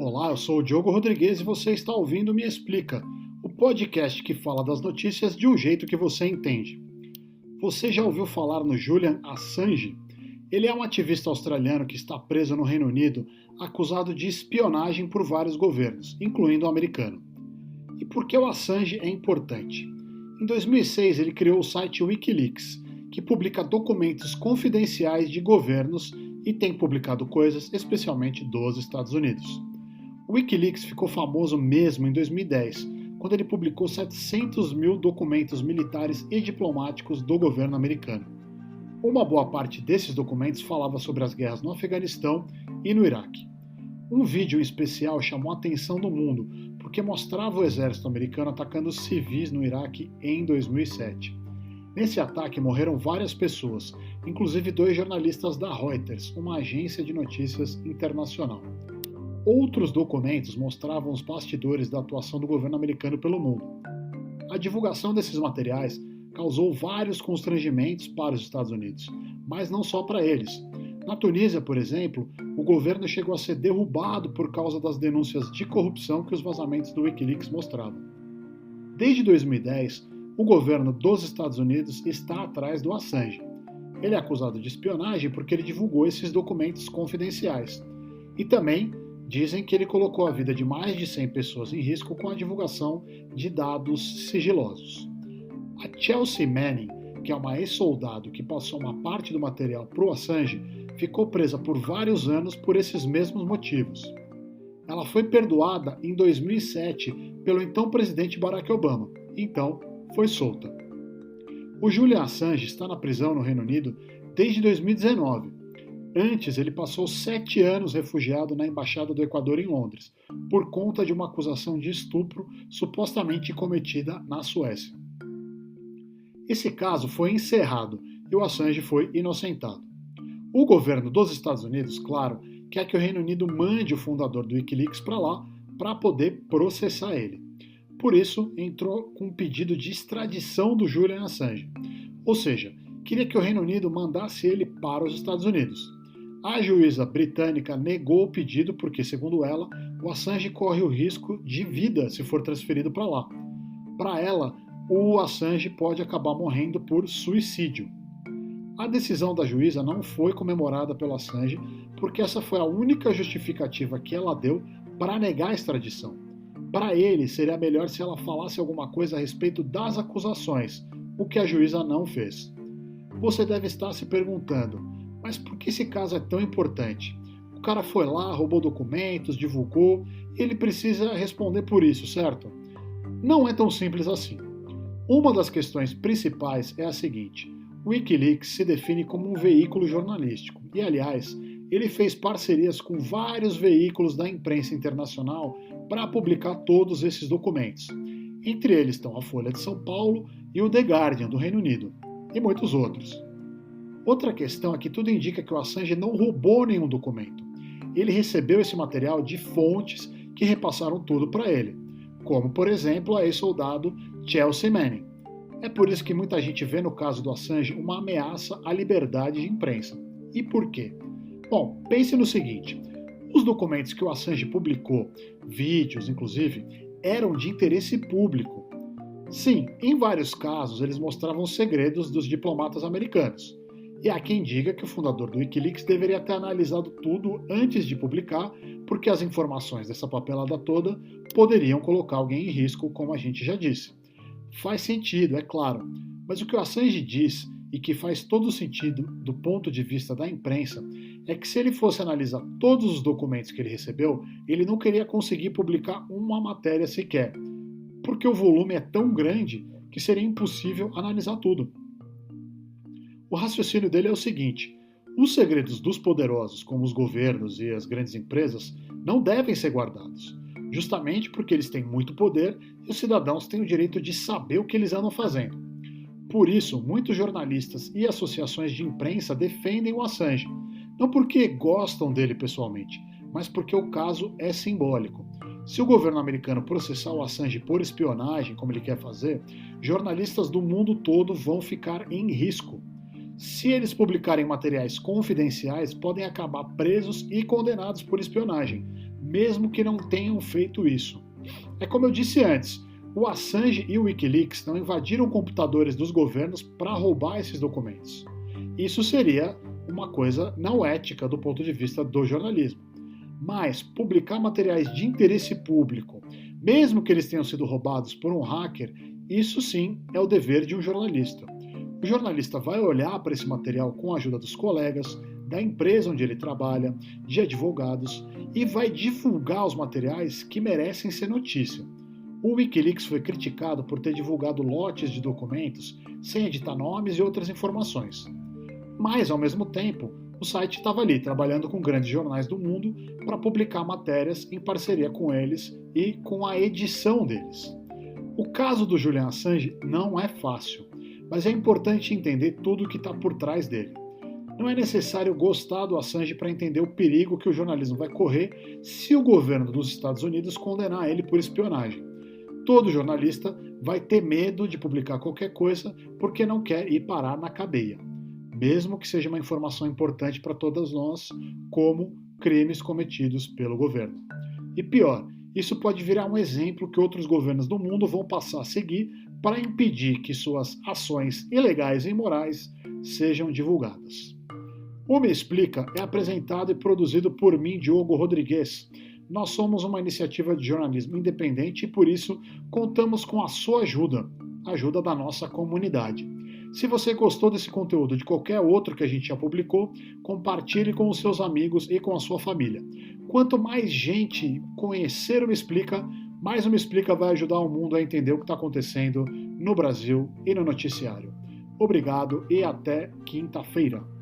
Olá, eu sou o Diogo Rodrigues e você está ouvindo Me Explica, o podcast que fala das notícias de um jeito que você entende. Você já ouviu falar no Julian Assange? Ele é um ativista australiano que está preso no Reino Unido, acusado de espionagem por vários governos, incluindo o americano. E por que o Assange é importante? Em 2006, ele criou o site Wikileaks, que publica documentos confidenciais de governos e tem publicado coisas especialmente dos Estados Unidos. O Wikileaks ficou famoso mesmo em 2010, quando ele publicou 700 mil documentos militares e diplomáticos do governo americano. Uma boa parte desses documentos falava sobre as guerras no Afeganistão e no Iraque. Um vídeo em especial chamou a atenção do mundo, porque mostrava o exército americano atacando civis no Iraque em 2007. Nesse ataque morreram várias pessoas, inclusive 2 jornalistas da Reuters, uma agência de notícias internacional. Outros documentos mostravam os bastidores da atuação do governo americano pelo mundo. A divulgação desses materiais causou vários constrangimentos para os Estados Unidos, mas não só para eles. Na Tunísia, por exemplo, o governo chegou a ser derrubado por causa das denúncias de corrupção que os vazamentos do Wikileaks mostravam. Desde 2010, o governo dos Estados Unidos está atrás do Assange. Ele é acusado de espionagem porque ele divulgou esses documentos confidenciais. E também dizem que ele colocou a vida de mais de 100 pessoas em risco com a divulgação de dados sigilosos. A Chelsea Manning, que é uma ex-soldado que passou uma parte do material para o Assange, ficou presa por vários anos por esses mesmos motivos. Ela foi perdoada em 2007 pelo então presidente Barack Obama, então foi solta. O Julian Assange está na prisão no Reino Unido desde 2019. Antes, ele passou 7 anos refugiado na Embaixada do Equador em Londres, por conta de uma acusação de estupro supostamente cometida na Suécia. Esse caso foi encerrado e o Assange foi inocentado. O governo dos Estados Unidos, claro, quer que o Reino Unido mande o fundador do Wikileaks para lá para poder processar ele. Por isso, entrou com um pedido de extradição do Julian Assange. Ou seja, queria que o Reino Unido mandasse ele para os Estados Unidos. A juíza britânica negou o pedido porque, segundo ela, o Assange corre o risco de vida se for transferido para lá. Para ela, o Assange pode acabar morrendo por suicídio. A decisão da juíza não foi comemorada pelo Assange porque essa foi a única justificativa que ela deu para negar a extradição. Para ele, seria melhor se ela falasse alguma coisa a respeito das acusações, o que a juíza não fez. Você deve estar se perguntando, mas por que esse caso é tão importante? O cara foi lá, roubou documentos, divulgou, e ele precisa responder por isso, certo? Não é tão simples assim. Uma das questões principais é a seguinte: o Wikileaks se define como um veículo jornalístico, e aliás, ele fez parcerias com vários veículos da imprensa internacional para publicar todos esses documentos. Entre eles estão a Folha de São Paulo e o The Guardian, do Reino Unido, e muitos outros. Outra questão é que tudo indica que o Assange não roubou nenhum documento. Ele recebeu esse material de fontes que repassaram tudo para ele, como, por exemplo, a ex-soldado Chelsea Manning. É por isso que muita gente vê no caso do Assange uma ameaça à liberdade de imprensa. E por quê? Bom, pense no seguinte: os documentos que o Assange publicou, vídeos inclusive, eram de interesse público. Sim, em vários casos eles mostravam segredos dos diplomatas americanos. E há quem diga que o fundador do Wikileaks deveria ter analisado tudo antes de publicar, porque as informações dessa papelada toda poderiam colocar alguém em risco, como a gente já disse. Faz sentido, é claro, mas o que o Assange diz, e que faz todo sentido do ponto de vista da imprensa, é que se ele fosse analisar todos os documentos que ele recebeu, ele não queria conseguir publicar uma matéria sequer, porque o volume é tão grande que seria impossível analisar tudo. O raciocínio dele é o seguinte: os segredos dos poderosos, como os governos e as grandes empresas, não devem ser guardados, justamente porque eles têm muito poder e os cidadãos têm o direito de saber o que eles andam fazendo. Por isso, muitos jornalistas e associações de imprensa defendem o Assange, não porque gostam dele pessoalmente, mas porque o caso é simbólico. Se o governo americano processar o Assange por espionagem, como ele quer fazer, jornalistas do mundo todo vão ficar em risco. Se eles publicarem materiais confidenciais, podem acabar presos e condenados por espionagem, mesmo que não tenham feito isso. É como eu disse antes, o Assange e o Wikileaks não invadiram computadores dos governos para roubar esses documentos. Isso seria uma coisa não ética do ponto de vista do jornalismo. Mas publicar materiais de interesse público, mesmo que eles tenham sido roubados por um hacker, isso sim é o dever de um jornalista. O jornalista vai olhar para esse material com a ajuda dos colegas, da empresa onde ele trabalha, de advogados e vai divulgar os materiais que merecem ser notícia. O Wikileaks foi criticado por ter divulgado lotes de documentos sem editar nomes e outras informações. Mas, ao mesmo tempo, o site estava ali trabalhando com grandes jornais do mundo para publicar matérias em parceria com eles e com a edição deles. O caso do Julian Assange não é fácil, mas é importante entender tudo o que está por trás dele. Não é necessário gostar do Assange para entender o perigo que o jornalismo vai correr se o governo dos Estados Unidos condenar ele por espionagem. Todo jornalista vai ter medo de publicar qualquer coisa porque não quer ir parar na cadeia, mesmo que seja uma informação importante para todas nós, como crimes cometidos pelo governo. E pior, isso pode virar um exemplo que outros governos do mundo vão passar a seguir para impedir que suas ações ilegais e imorais sejam divulgadas. O Me Explica é apresentado e produzido por mim, Diogo Rodrigues. Nós somos uma iniciativa de jornalismo independente e, por isso, contamos com a sua ajuda, a ajuda da nossa comunidade. Se você gostou desse conteúdo de qualquer outro que a gente já publicou, compartilhe com os seus amigos e com a sua família. Quanto mais gente conhecer o Me Explica, mais o Me Explica vai ajudar o mundo a entender o que está acontecendo no Brasil e no noticiário. Obrigado e até quinta-feira.